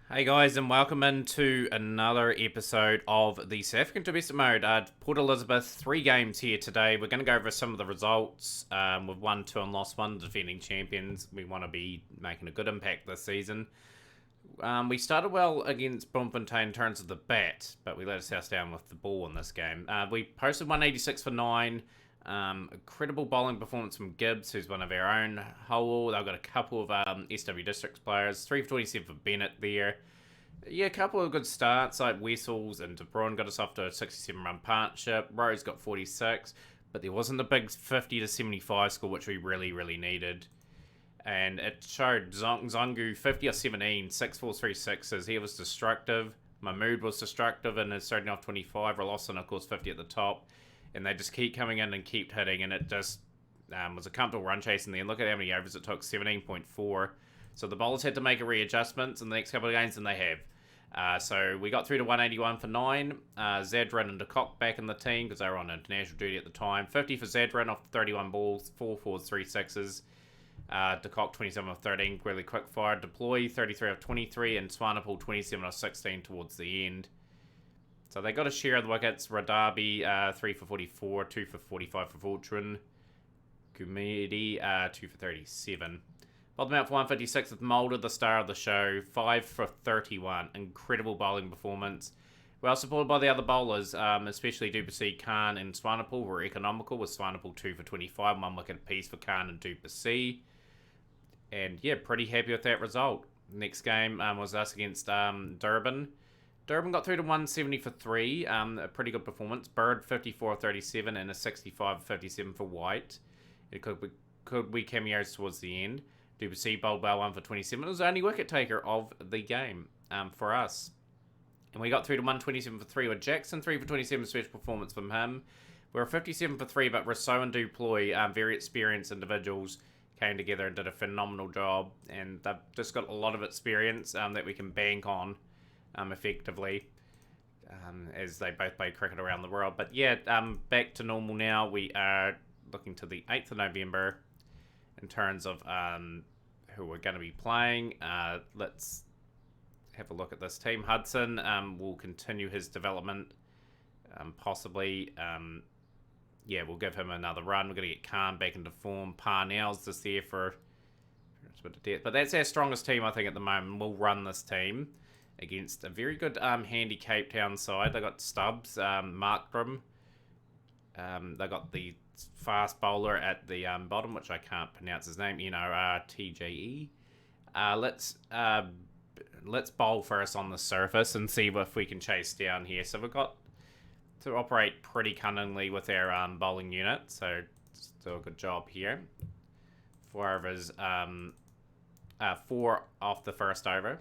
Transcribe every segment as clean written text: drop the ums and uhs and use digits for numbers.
Hey guys, and welcome into another episode of the South African Domestic Mode. Port Elizabeth, 3 games here today. We're going to go over some of the results. We've won 2 and lost 1, defending champions. We want to be making a good impact this season. We started well against Bloemfontein in terms of the bat, but we let ourselves down with the ball in this game. We posted 186 for 9. Incredible bowling performance from Gibbs, who's one of our own. Howell, they've got a couple of SW Districts players. 3 for 27 for Bennett there. Yeah, a couple of good starts, like Wessels and De Bruyne got us off to a 67-run partnership. Rose got 46, but there wasn't the big 50 to 75 score, which we really needed. And it showed Zongu 50 or 17, 6 4 3 sixes. He was destructive. Mahmood was destructive and is starting off 25. Rolosson, of course, 50 at the top. And they just keep coming in and keep hitting, and it just was a comfortable run chase in there. And look at how many overs it took, 17.4. So the bowlers had to make a readjustments in the next couple of games, and they have. So we got through to 181 for 9. Zadran and De Kock back in the team because they were on international duty at the time. 50 for Zadran off 31 balls, 4 fours, 3 sixes. De Kock 27 of 13, really quick fire. Deploy 33 of 23, and Swanepoel 27 of 16 towards the end. So they got a share of the wickets. Radabi 3 for 44, 2 for 45 for Fortune. Kumedi 2 for 37. Bottom out for 156 with Mulder, the star of the show, 5 for 31. Incredible bowling performance. Well supported by the other bowlers, especially Duplessis, Khan, and Swanepoel were economical, with Swanepoel 2 for 25, 1 wicket apiece for Khan and Duplessis. And yeah, pretty happy with that result. Next game was us against Durban. Durban got through to 170 for 3, a pretty good performance. Bird 54 37 and a 65 57 for White. It could be cameos towards the end. Duplessis bowled well 1 for 27. It was the only wicket taker of the game for us. And we got through to 127 for 3 with Jackson, 3 for 27, special performance from him. We were 57 for 3, but Rousseau and Duploy, very experienced individuals, came together and did a phenomenal job. And they've just got a lot of experience that we can bank on effectively, as they both play cricket around the world. But yeah, back to normal now. We are looking to the 8th of November in terms of who we're going to be playing. Let's have a look at this team. Hudson will continue his development, possibly. Yeah, we'll give him another run. We're going to get Khan back into form. Parnell's just there for a bit of depth. But that's our strongest team, I think, at the moment. We'll run this team against a very good handy Cape Town side. They got Stubbs, Markram. They got the fast bowler at the bottom, which I can't pronounce his name. Nortje. Let's bowl first on the surface and see if we can chase down here. So we've got to operate pretty cunningly with our bowling unit. So do a good job here. 4 overs, 4 off the first over.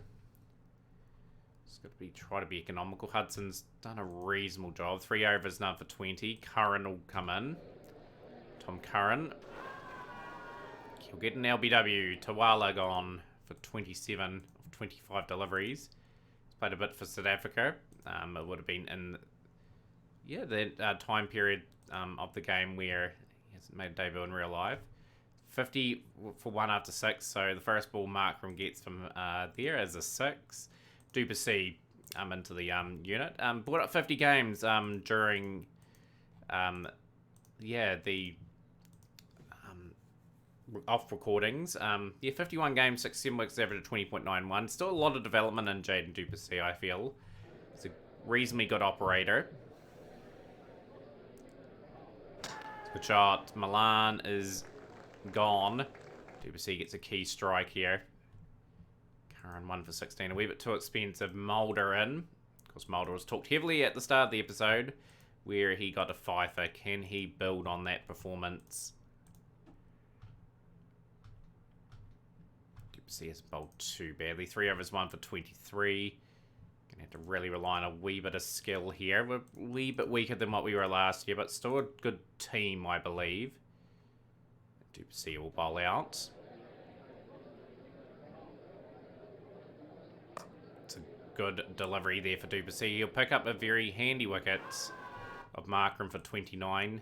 It's got to try to be economical. Hudson's done a reasonable job. 3 overs, none for 20. Curran will come in. Tom Curran. He'll get an LBW. Tawala gone for 27 of 25 deliveries. He's played a bit for South Africa. It would have been in the time period of the game where he hasn't made a debut in real life. 50 for 1 after 6. So the first ball Markram gets from there as a 6. Duplessis into the unit. Brought up 50 games during the off recordings. 51 games, 67 weeks, average of 20.91. Still a lot of development in Jaden Duplessis, I feel. He's a reasonably good operator. Good shot. Milan is gone. Duplessis gets a key strike here. Curran 1 for 16. A wee bit too expensive. Mulder in. Of course, Mulder was talked heavily at the start of the episode where he got a fifer. Can he build on that performance? Duplessis has bowled too badly. 3 overs, 1 for 23. Gonna have to really rely on a wee bit of skill here. We're a wee bit weaker than what we were last year, but still a good team, I believe. Duplessis will bowl out. Good delivery there for Duplessis. He'll pick up a very handy wicket of Markram for 29.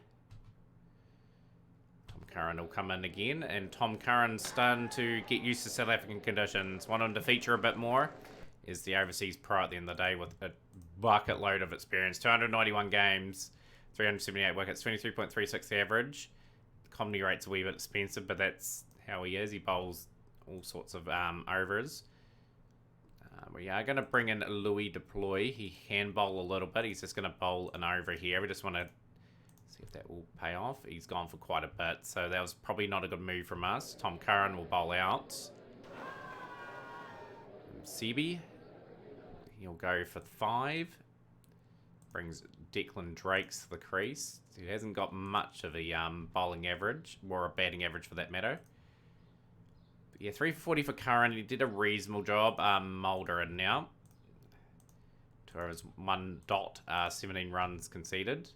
Tom Curran will come in again, and Tom Curran's starting to get used to South African conditions. Want him to feature a bit more. is the overseas pro at the end of the day with a bucket load of experience. 291 games, 378 wickets, 23.36 average. The comedy rate's a wee bit expensive, but that's how he is. He bowls all sorts of overs. We are going to bring in Louis Deploy. He can bowl a little bit. He's just going to bowl an over here. We just want to see if that will pay off. He's gone for quite a bit, so that was probably not a good move from us. Tom Curran will bowl out. Sebi, he'll go for 5. Brings Declan Drakes to the crease. He hasn't got much of a bowling average, or a batting average for that matter. But yeah, 3 for 40 for Curran. He did a reasonable job. Mulder in now. 2 overs, 1 dot, 17 runs conceded.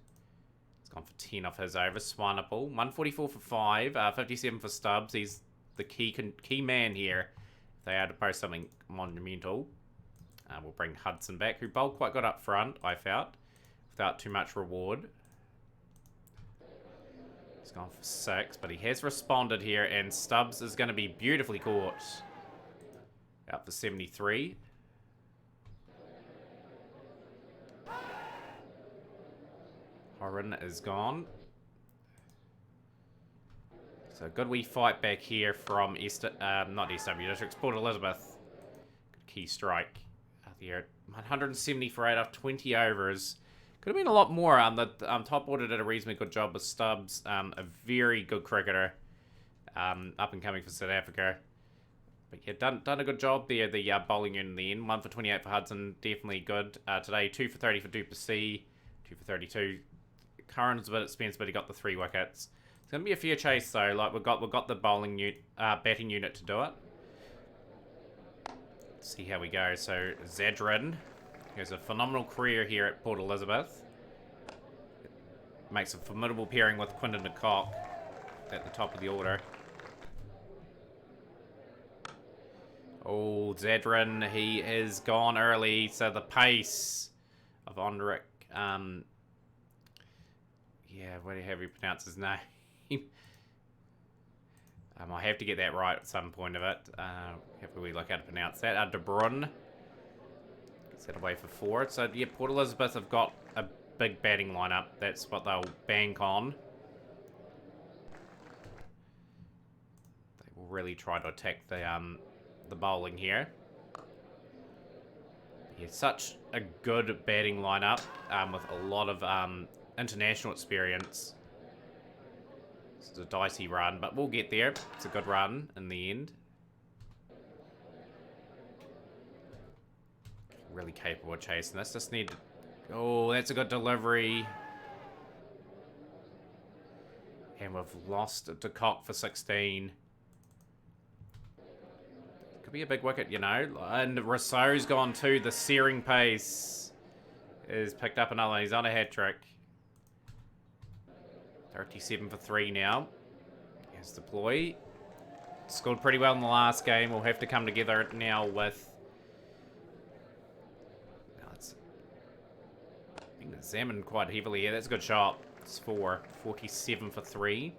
He's gone for 10 off his over. Swanepoel, 144 for 5, 57 for Stubbs. He's the key man here. If they are to post something monumental. We'll bring Hudson back, who bowled quite good up front, I felt, without too much reward. He's gone for 6, but he has responded here, and Stubbs is going to be beautifully caught. Out for 73. Horan is gone. So good wee fight back here from not SW Districts, Port Elizabeth. Good key strike out there. 170 for 8 off 20 overs. Could have been a lot more. The top order did a reasonably good job with Stubbs. A very good cricketer. Up and coming for South Africa. But yeah, done a good job there. The bowling unit in the end. 1 for 28 for Hudson. Definitely good. Today, 2 for 30 for Duplessis. 2 for 32. Curran was a bit expensive, but he got the 3 wickets. It's going to be a fair chase, though. Like, we've got the batting unit to do it. Let's see how we go. So, Zadran, who has a phenomenal career here at Port Elizabeth. Makes a formidable pairing with Quinton de Kock at the top of the order. Oh, Zadran, he is gone early. So, the pace of Ondrik. Yeah, what do you pronounce his name? I have to get that right at some point of it. Have we look how to pronounce that? De Bruyne. Gets that away for 4. So, yeah, Port Elizabeth have got a big batting lineup. That's what they'll bank on. They will really try to attack the bowling here. Yeah, such a good batting lineup with a lot of international experience. This is a dicey run, but we'll get there. It's a good run in the end. Really capable of chasing this. Just need... Oh, that's a good delivery. And we've lost De Kock for 16. Could be a big wicket, you know. And Rousseau's gone too. The searing pace is picked up another one. He's on a hat-trick. 37 for 3 now. Here's Deploy. Scored pretty well in the last game. We'll have to come together now with... Now it's being examined quite heavily here. That's a good shot. It's 4. 47 for 3.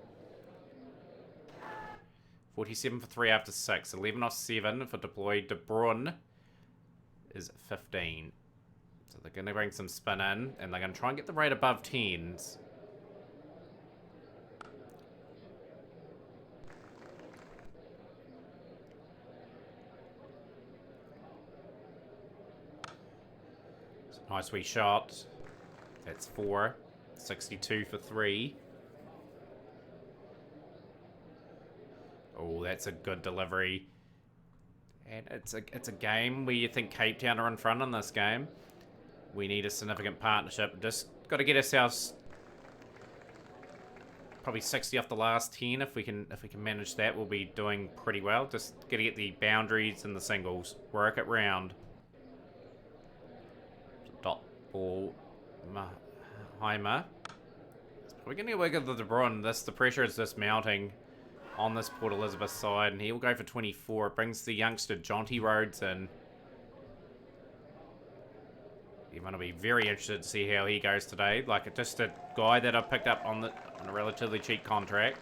47 for 3 after 6. 11 off 7 for Deploy. De Bruyne is 15. So they're going to bring some spin in, and they're going to try and get the rate above 10s. Nice wee shot. That's 4. 62 for 3. Oh, that's a good delivery. And it's a game where you think Cape Town are in front in this game. We need a significant partnership. Just got to get ourselves probably 60 off the last 10. If we can manage that, we'll be doing pretty well. Just got to get the boundaries and the singles. Work it round. Dot ball. Heimer. We're going to work with the De Bruyne. The pressure is just mounting on this Port Elizabeth side, and he'll go for 24. It brings the youngster Jonty Rhodes in. You're going to be very interested to see how he goes today. Like, just a guy that I've picked up on a relatively cheap contract.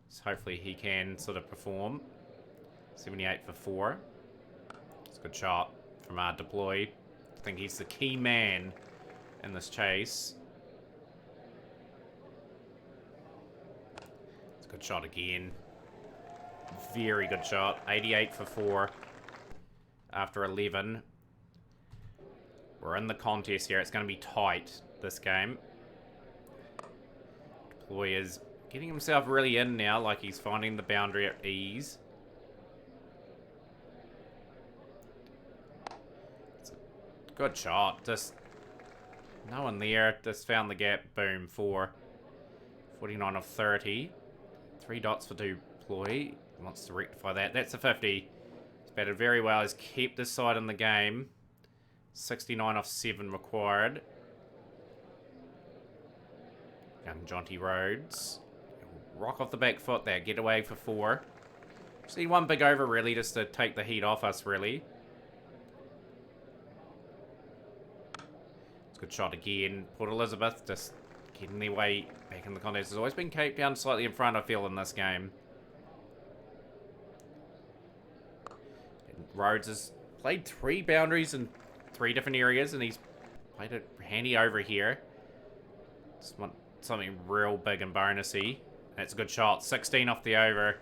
So hopefully he can sort of perform. 78 for 4. It's a good shot. from our deploy. I think he's the key man in this chase. It's a good shot again. Very good shot. 88 for 4 after 11. We're in the contest here. It's going to be tight, this game. Deploy is getting himself really in now, like he's finding the boundary at ease. It's a good shot. Just no one there. Just found the gap. Boom. 4. 49 of 30. 3 dots for deploy. He wants to rectify that. That's a 50. He's batted very well. He's kept this side in the game. 69 off 7 required. Young Jonty Rhodes. Rock off the back foot there. Get away for 4. See, one big over really just to take the heat off us, really. It's a good shot again. Port Elizabeth just getting their way back in the contest. Has always been Cape Town slightly in front, I feel, in this game. And Rhodes has played 3 boundaries in 3 different areas, and he's played it handy over here. Just want something real big and bonusy. That's a good shot. 16 off the over.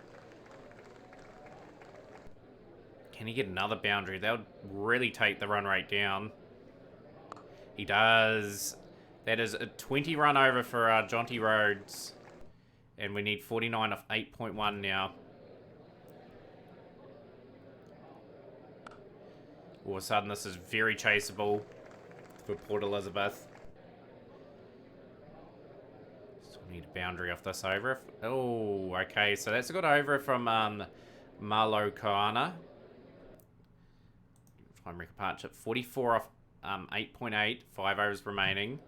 Can he get another boundary? That would really take the run rate down. He does. That is a 20 run over for Jonty Rhodes. And we need 49 off 8.1 now. All of a sudden, this is very chaseable for Port Elizabeth. So we need a boundary off this over. Oh, okay. So that's a good over from Marlo Koana. Time record partnership. 44 off 8.8. 5 overs remaining.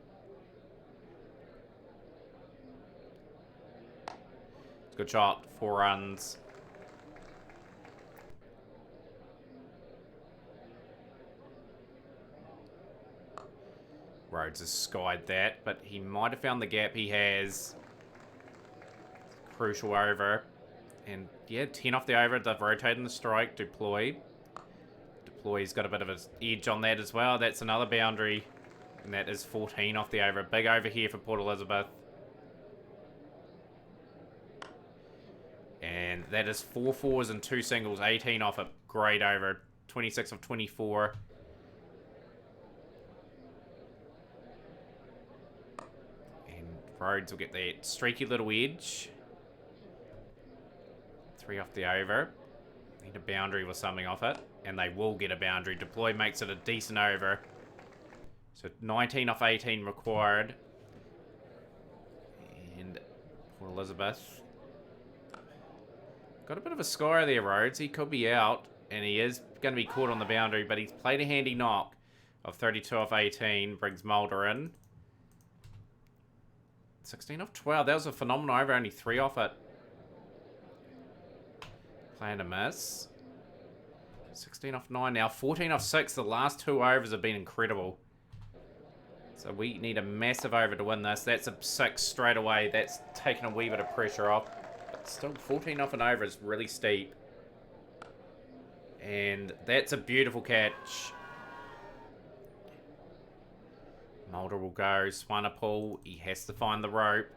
It's a good shot. 4 runs. Rhodes has skied that, but he might have found the gap. He has. Crucial over. And yeah, 10 off the over. They've rotated the strike. Deploy. Deploy's got a bit of an edge on that as well. That's another boundary. And that is 14 off the over. Big over here for Port Elizabeth. And that is 4 fours and 2 singles. 18 off it. Great over. 26 of 24. Rhodes will get that streaky little edge. 3 off the over. Need a boundary with something off it. And they will get a boundary. Deploy makes it a decent over. So 19 off 18 required. And Port Elizabeth. Got a bit of a scar there, Rhodes. He could be out. And he is going to be caught on the boundary. But he's played a handy knock of 32 off 18. Brings Mulder in. 16 off 12. That was a phenomenal over. Only 3 off it. Playing a miss. 16 off 9 now. 14 off 6. The last 2 overs have been incredible. So we need a massive over to win this. That's a 6 straight away. That's taken a wee bit of pressure off. But still, 14 off an over is really steep. And that's a beautiful catch. Mulder will go. Swanepoel, he has to find the rope.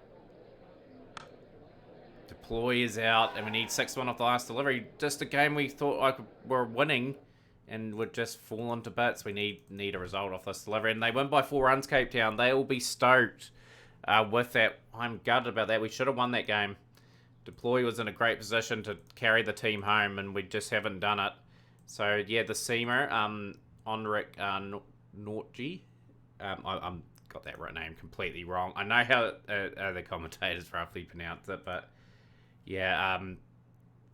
Deploy is out, and we need 6-1 off the last delivery. Just a game we thought like were winning, and would just fall into bits. We need a result off this delivery, and they win by 4 runs, Cape Town. They will be stoked with that. I'm gutted about that. We should have won that game. Deploy was in a great position to carry the team home, and we just haven't done it. So, yeah, the seamer, Onrik Nortje. I'm got that right name completely wrong. I know how the commentators roughly pronounce it, but yeah,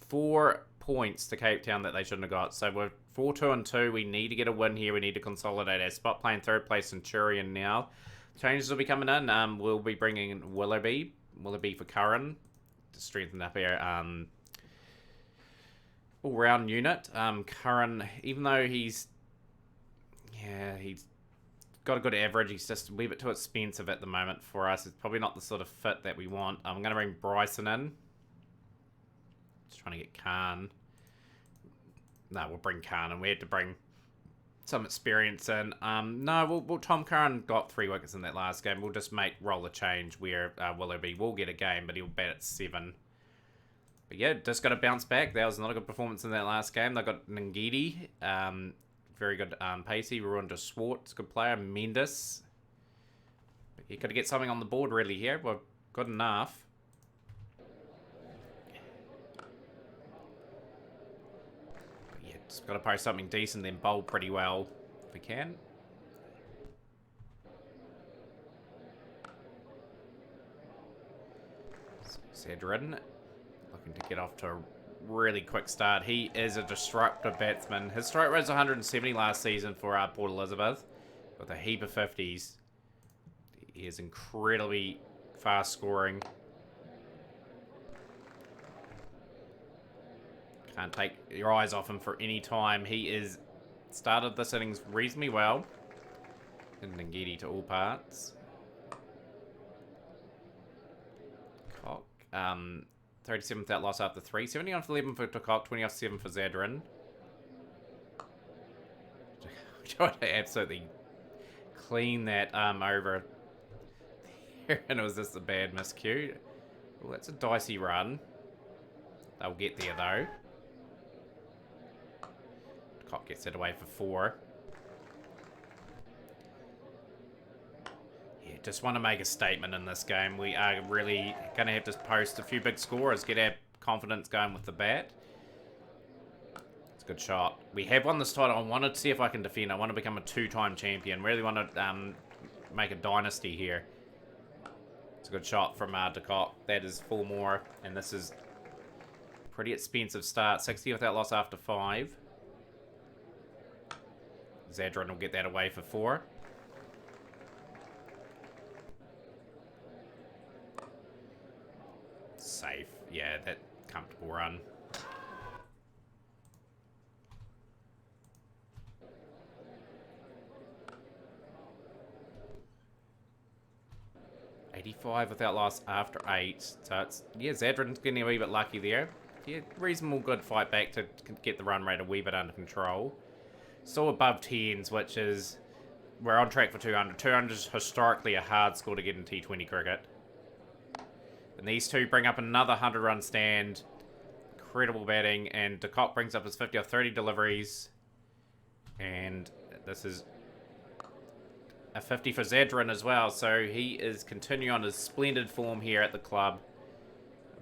4 points to Cape Town that they shouldn't have got. So we're 4-2-2. We need to get a win here. We need to consolidate our spot. Playing 3rd place Centurion now. Changes will be coming in. We'll be bringing in Willoughby for Curran to strengthen up our all-round unit. Curran, even though he's got a good average, he's just a wee bit too expensive at the moment for us. It's probably not the sort of fit that we want. I'm going to bring Bryson in. Just trying to get Khan. No, we'll bring Khan in. We had to bring some experience in. No, well, Tom Curran got 3 wickets in that last game. We'll just roll a change where Willoughby will get a game, but he'll bat at 7. But yeah, just got to bounce back. That was not a good performance in that last game. They got Ngidi, very good pacey. Runda Swartz, good player. Mendes. But you got to get something on the board really here. We're good enough. But yeah, just got to post something decent, then bowl pretty well if we can. Zedrin looking to get off to a really quick start. He is a disruptive batsman. His strike rate was 170 last season for Port Elizabeth with a heap of 50s. He is incredibly fast scoring. Can't take your eyes off him for any time. He is started this innings reasonably well. And Ngidi to all parts. Cock. 37 without loss after 3. 70 off 11 for Cock. 20 off 7 for Zedrin. Tried to absolutely clean that over there, and it was just a bad miscue. Well, that's a dicey run. They'll get there though. Cock gets it away for 4. Yeah, just want to make a statement in this game. We are really going to have to post a few big scores, get our confidence going with the bat. It's a good shot. We have won this title. I wanted to see if I can defend. I want to become a 2-time champion. Really want to make a dynasty here. It's a good shot from De Kock. That is 4 more, and this is pretty expensive start. 60 without loss after 5. Zedrin will get that away for 4. Safe. Yeah, that comfortable run. .85 without loss after 8. So it's, yeah, Zedrin's getting a wee bit lucky there. Yeah, reasonable good fight back to get the run rate a wee bit under control. Still above 10s, which is, we're on track for 200. 200 is historically a hard score to get in T20 cricket. And these two bring up another 100-run stand. Incredible batting. And De Kock brings up his 50 off 30 deliveries. And this is a 50 for Zedrin as well. So he is continuing on his splendid form here at the club,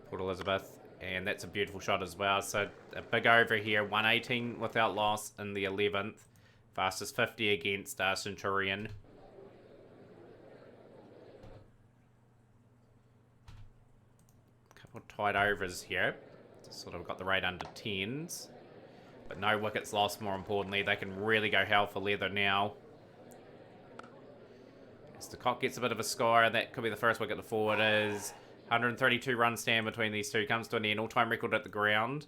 Port Elizabeth. And that's a beautiful shot as well. So a big over here. 118 without loss in the 11th. Fastest 50 against Centurion. Couple of tight overs here. Sort of got the rate under 10s. But no wickets lost, more importantly. They can really go hell for leather now. As De Kock gets a bit of a score. That could be the first wicket the forward is. 132 run stand between these two. Comes to an end. All-time record at the ground.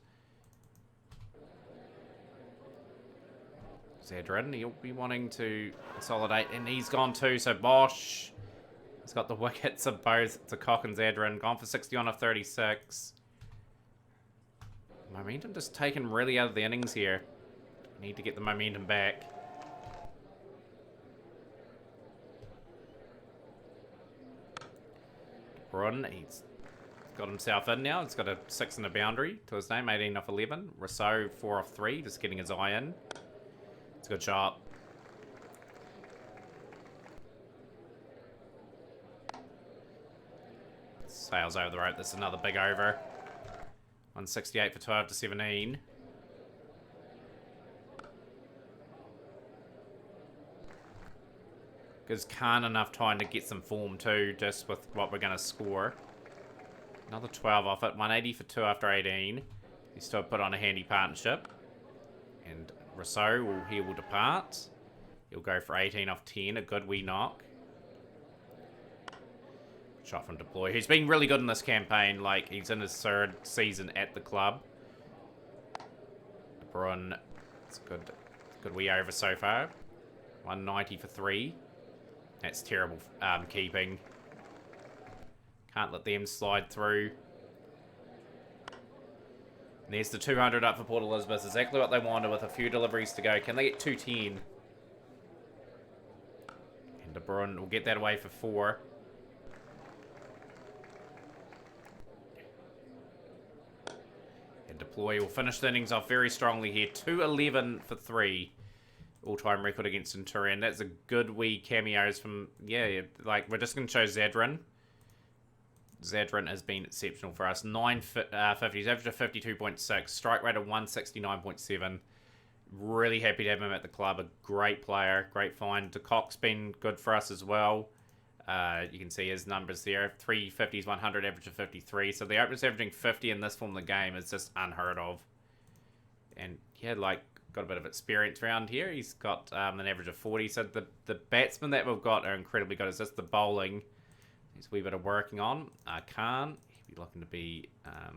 Zedrin, he'll be wanting to consolidate. And he's gone too. So Bosch has got the wickets of both De Kock and Zedrin. Gone for 61 off 36. Momentum just taken really out of the innings here. Need to get the momentum back. Brun, he's got himself in now. He's got a 6 and a boundary to his name. 18 off 11. Rousseau 4 off 3. Just getting his eye in. It's a good shot. Sails over the rope. That's another big over. 168 for 12 to 17. Gives Khan enough time to get some form too, just with what we're going to score. Another 12 off it. 180 for 2 after 18. He's still put on a handy partnership. And Rousseau will depart. He'll go for 18 off 10. A good wee knock. Shot from Deploy, who's been really good in this campaign. Like, he's in his 3rd season at the club. Brun, it's good wee over so far. 190 for 3. That's terrible keeping. Can't let them slide through. And there's the 200 up for Port Elizabeth. Exactly what they wanted with a few deliveries to go. Can they get 210? De Bruyne will get that away for 4. And Deploy will finish the innings off very strongly here. 211 for 3. All-time record against Centurion. That's a good wee cameos from... Yeah, like, we're just going to show Zadran. Zadran has been exceptional for us. 950s, average of 52.6. Strike rate of 169.7. Really happy to have him at the club. A great player. Great find. De Kock's been good for us as well. You can see his numbers there. 350s, 100, average of 53. So the opener's averaging 50 in this form of the game is just unheard of. And yeah, like, got a bit of experience around here. He's got an average of 40. So the batsmen that we've got are incredibly good. It's just the bowling there's a wee bit of working on. Khan, he'll be looking to be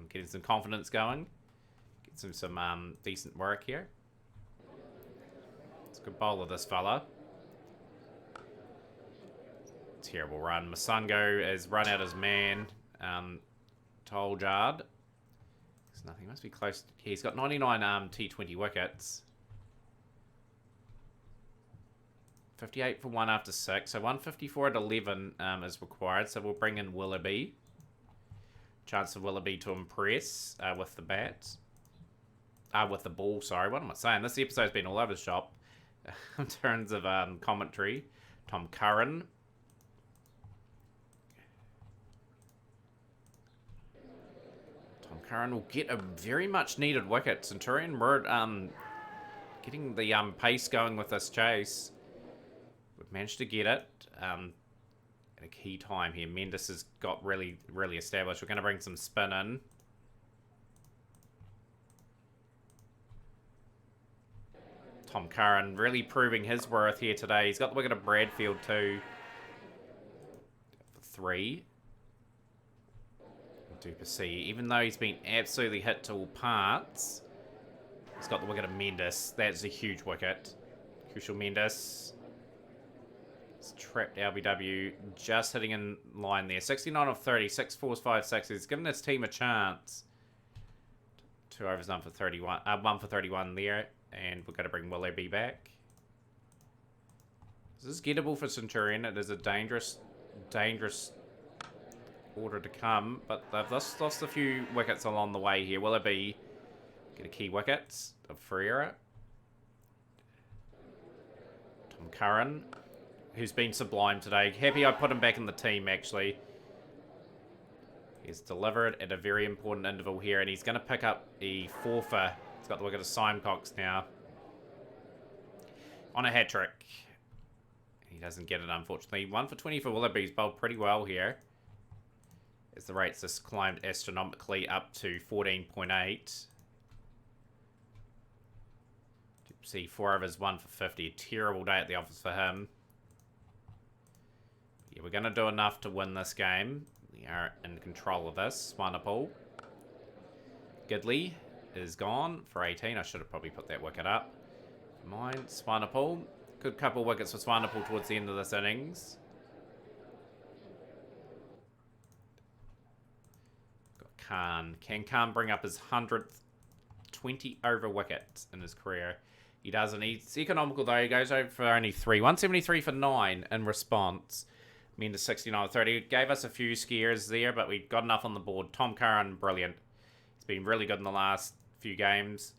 getting some confidence going. Get some decent work here. It's a good bowler, this fella. Terrible run. Masungo has run out his man. Toljard. There's nothing. Must be close. He's got 99 T20 wickets. 58 for 1 after 6. So 154 at 11 is required. So we'll bring in Willoughby. Chance of Willoughby to impress with the bat. With the ball, sorry. What am I saying? This episode's been all over the shop in terms of commentary. Tom Curran. Tom Curran will get a very much needed wicket. Centurion, we're getting the pace going with this chase. We've managed to get it at a key time here. Mendes has got really, really established. We're going to bring some spin in. Tom Curran really proving his worth here today. He's got the wicket of Bradfield too. For 3. Duplessis, even though he's been absolutely hit to all parts, he's got the wicket of Mendes. That's a huge wicket. Crucial Mendes. It's trapped LBW, just hitting in line there. 69 of 30, 6 fours, 5 sixes. Giving this team a chance. 2 overs done for 31. 1 for 31 there. And we're going to bring Willoughby back. This is gettable for Centurion. It is a dangerous order to come. But they've lost a few wickets along the way here. Willoughby get a key wicket of Ferreira. Tom Curran, who's been sublime today. Happy I put him back in the team, actually. He's delivered at a very important interval here. And he's going to pick up the 4-for. He's got the wicket of Simecox now. On a hat-trick. He doesn't get it, unfortunately. 1 for 20 for Willoughby. He's bowled pretty well here. As the rates just climbed astronomically up to 14.8. See, 4 overs, 1 for 50. A terrible day at the office for him. Yeah, we're going to do enough to win this game. We are in control of this. Swanepoel. Gidley is gone for 18. I should have probably put that wicket up. Mine, Swanepoel. Good couple of wickets for Swanepoel towards the end of this innings. Got Khan. Can Khan bring up his 100th 20 over wicket in his career? He doesn't. He's economical though. He goes over for only 3. 173 for 9 in response. Mendes 69 30. Gave us a few scares there, but we got enough on the board. Tom Curran, brilliant. He's been really good in the last few games.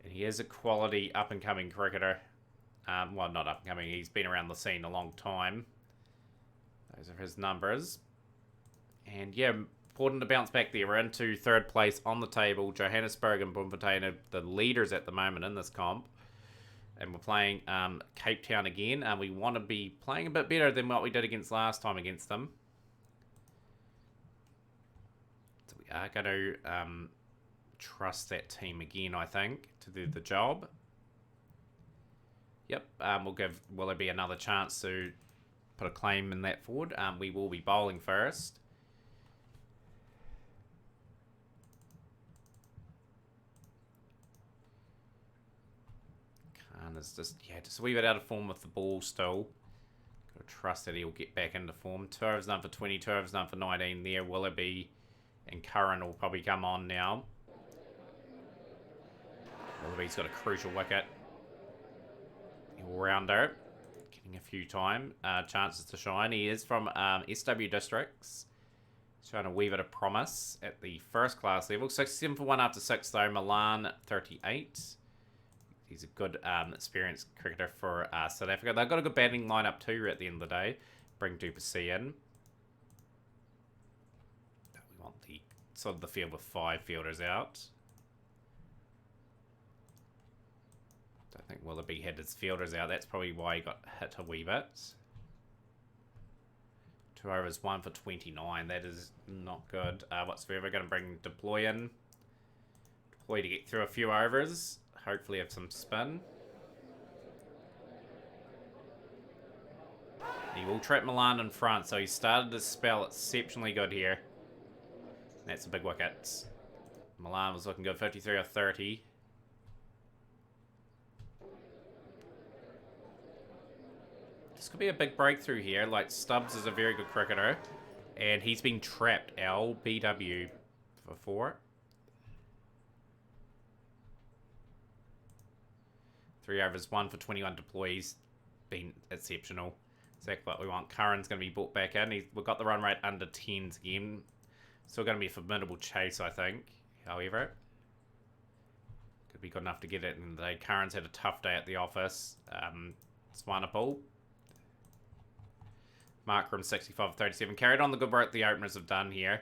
And he is a quality up-and-coming cricketer. Well, not up-and-coming. He's been around the scene a long time. Those are his numbers. And yeah, important to bounce back there. We're into 3rd place on the table. Johannesburg and Bloemfontein are the leaders at the moment in this comp. And we're playing Cape Town again. And we want to be playing a bit better than what we did against last time against them. So we are going to trust that team again, I think, to do the job. Yep, we'll give Willoughby another chance to put a claim in that forward. We will be bowling first. Khan is just a wee bit out of form with the ball still. Got to trust that he'll get back into form. 2 overs done for 20, 2 overs done for 19 there. Willoughby and Curran will probably come on now. Willoughby's got a crucial wicket. All-rounder. getting a few chances to shine. He is from SW Districts. Showing a wee bit of promise at the first class level. 67 for 1 after 6 though. Milan 38. He's a good experienced cricketer for South Africa. They've got a good batting lineup too at the end of the day. Bring Du Plessis in. We want the sort of the field with 5 fielders out. Don't think Willoughby had his fielders out. That's probably why he got hit a wee bit. 2 overs, 1 for 29. That is not good whatsoever. Going to bring Deploy in. Deploy to get through a few overs. Hopefully have some spin. He will trap Milan in front, so he started his spell exceptionally good here. That's a big wicket. Milan was looking good, 53 or 30. This could be a big breakthrough here. Like, Stubbs is a very good cricketer. And he's been trapped. LBW for 4. 3 overs, 1 for 21 deploys. Been exceptional. Exactly what we want. Curran's going to be brought back in. We've got the run rate under 10s again. Still going to be a formidable chase, I think. However, could be good enough to get it in the day. Curran's had a tough day at the office. Swanepoel. Markram 65-37. Carried on the good work the openers have done here.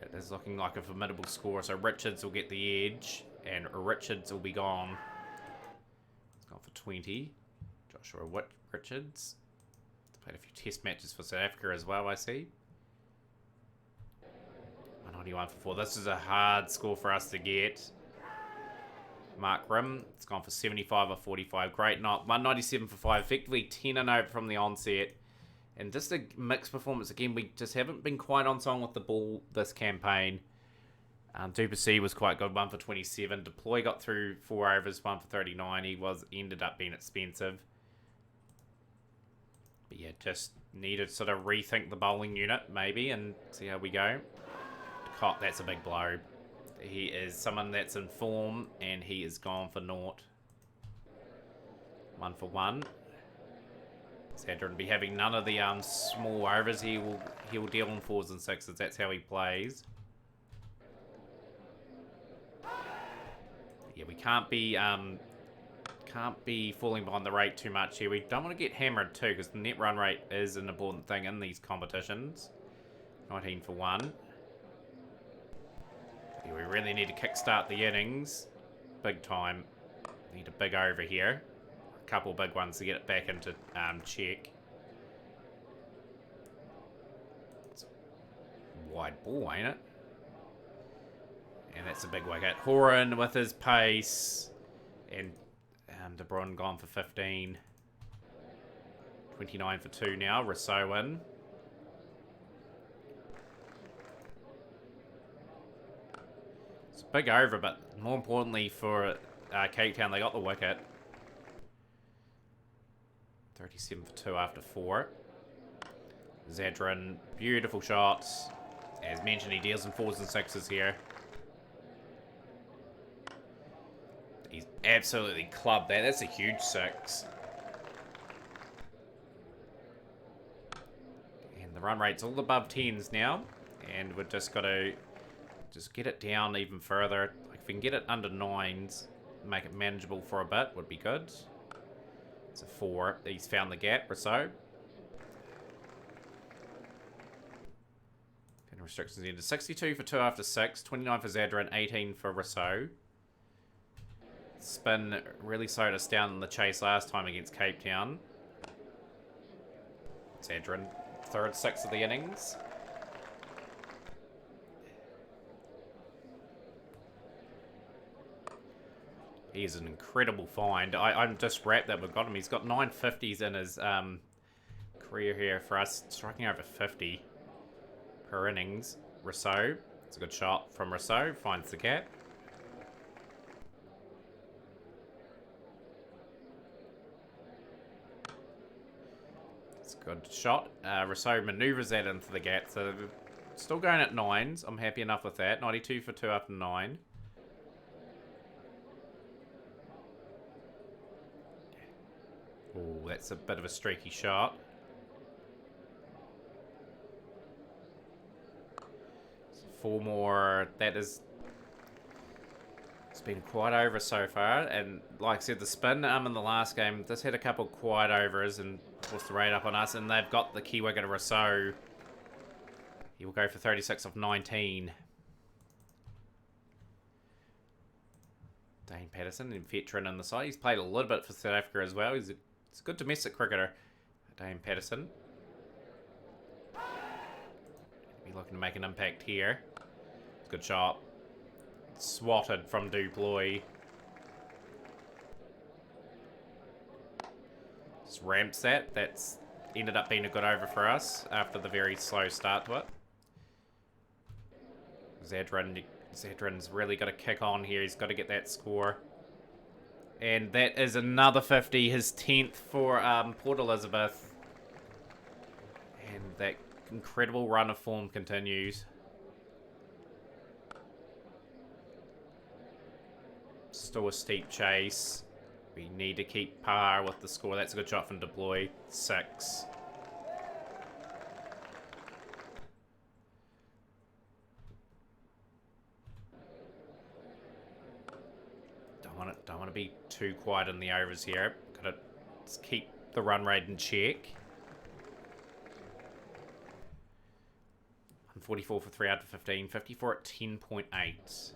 It is looking like a formidable score. So Richards will get the edge. And Richards will be gone. He's gone for 20. Joshua Richards. Played a few test matches for South Africa as well, I see. 191 for 4. This is a hard score for us to get. Markram. It's gone for 75 or 45. Great knock. 197 for 5. Effectively 10 and over from the onset. And just a mixed performance again. We just haven't been quite on song with the ball this campaign. Du Plessis was quite good, 1 for 27. Deploy got through 4 overs, 1 for 39. He ended up being expensive. But yeah, just needed to sort of rethink the bowling unit maybe and see how we go. Cott, that's a big blow. He is someone that's in form and he is gone for naught. 1 for 1. Sadler will be having none of the small overs. He will deal in 4s and 6s. That's how he plays. Yeah, we can't be falling behind the rate too much here. We don't want to get hammered too, because the net run rate is an important thing in these competitions. 19 for 1. Yeah, we really need to kickstart the innings. Big time. Need a big over here. A couple big ones to get it back into check. It's a wide ball, ain't it? And that's a big wicket. Horan with his pace. And De Bruyne gone for 15. 29 for 2 now. Rousseau in. It's a big over, but more importantly for Cape Town, they got the wicket. 37 for 2 after 4. Zadran, beautiful shots. As mentioned, he deals in 4s and 6s here. He's absolutely clubbed that. That's a huge 6. And the run rate's all above 10s now. And we've just got to get it down even further. Like if we can get it under 9s, make it manageable for a bit, would be good. It's a 4. He's found the gap or so. Pin restrictions ended. 62 for 2 after 6. 29 for Zadran. 18 for Rousseau. Spin really slowed us down in the chase last time against Cape Town. Zadran, 3rd 6 of the innings. He is an incredible find. I'm just wrapped that we've got him. He's got 9 50s in his career here for us, striking over 50 per innings. Rousseau, it's a good shot from Rousseau, finds the gap. It's a good shot. Rousseau manoeuvres that into the gap, so still going at 9s. I'm happy enough with that. 92 for 2 after 9. Oh, that's a bit of a streaky shot. Four more. That is... It's been quite over so far. And like I said, the spin in the last game, this had a couple quite overs and forced the raid up on us. And they've got the Kiwiga to Rousseau. He will go for 36 of 19. Dane Patterson, a veteran in the side. He's played a little bit for South Africa as well. He's a good domestic cricketer, Dane Patterson. Be looking to make an impact here. Good shot. Swatted from du Plessis. Just ramps that. That's ended up being a good over for us after the very slow start to it. Zadran's really got to kick on here. He's got to get that score. And that is another 50. His 10th for Port Elizabeth. And that incredible run of form continues. Still a steep chase. We need to keep par with the score. That's a good shot from du Plessis. 6. Don't want to be too quiet in the overs here. Gotta keep the run rate in check. 44 for 3 out of 15. 54 at 10.8.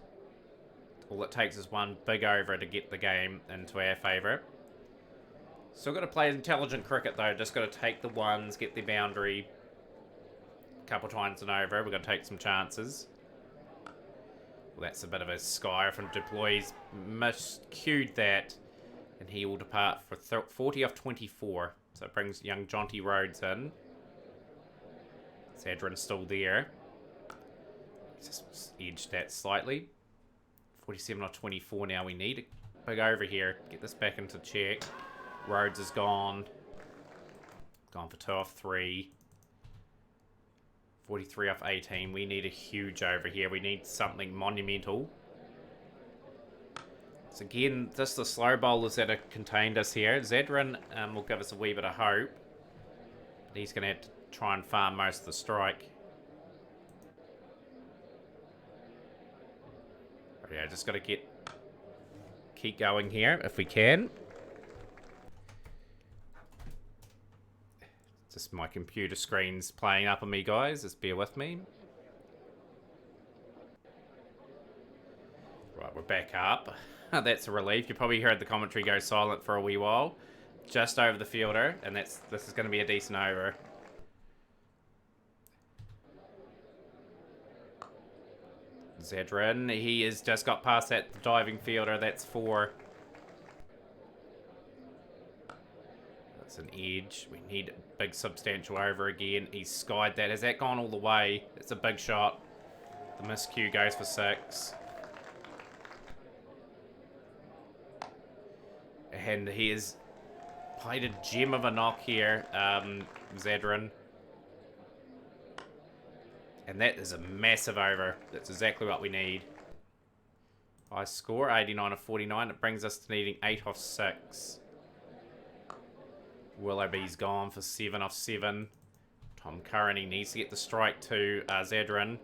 All it takes is one big over to get the game into our favour. Still got to play intelligent cricket though. Just got to take the ones, get the boundary. A couple times and over. We're going to take some chances. Well, that's a bit of a sky from du Plessis. Miscued that. And he will depart for 40 off 24. So it brings young Jonty Rhodes in. Zadran's still there. Just edged that slightly. 47 off 24 now. We need a big over here. Get this back into check. Rhodes is gone. Gone for 2 off 3. 43 off 18. We need a huge over here. We need something monumental. So again, just the slow bowlers that have contained us here. Zadran will give us a wee bit of hope. But he's going to have to try and farm most of the strike. But yeah, just got to keep going here if we can. Just my computer screen's playing up on me, guys. Just bear with me. Right, we're back up. That's a relief. You probably heard the commentary go silent for a wee while. Just over the fielder, and this is going to be a decent over. Zadran, he has just got past that diving fielder. That's 4. That's an edge. We need a big substantial over again. He's skied that. Has that gone all the way? It's a big shot. The miscue goes for 6. And he has played a gem of a knock here, Zadran. And that is a massive over. That's exactly what we need. I score 89 of 49. It brings us to needing 8 off 6. Willoughby's gone for 7 off 7. Tom Curran, he needs to get the strike to Zadran.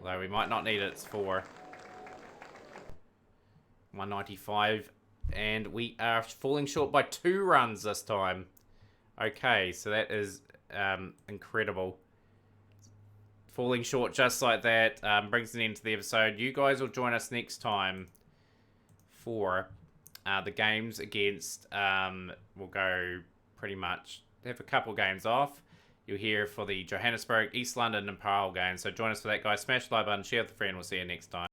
Although we might not need it. It's 4. 195. And we are falling short by 2 runs this time. Okay, so that is incredible. Falling short just like that brings an end to the episode. You guys will join us next time for the games against... we'll go pretty much... have a couple games off. You'll hear for the Johannesburg, East London and Pearl games. So join us for that, guys. Smash the like button, share with a friend. We'll see you next time.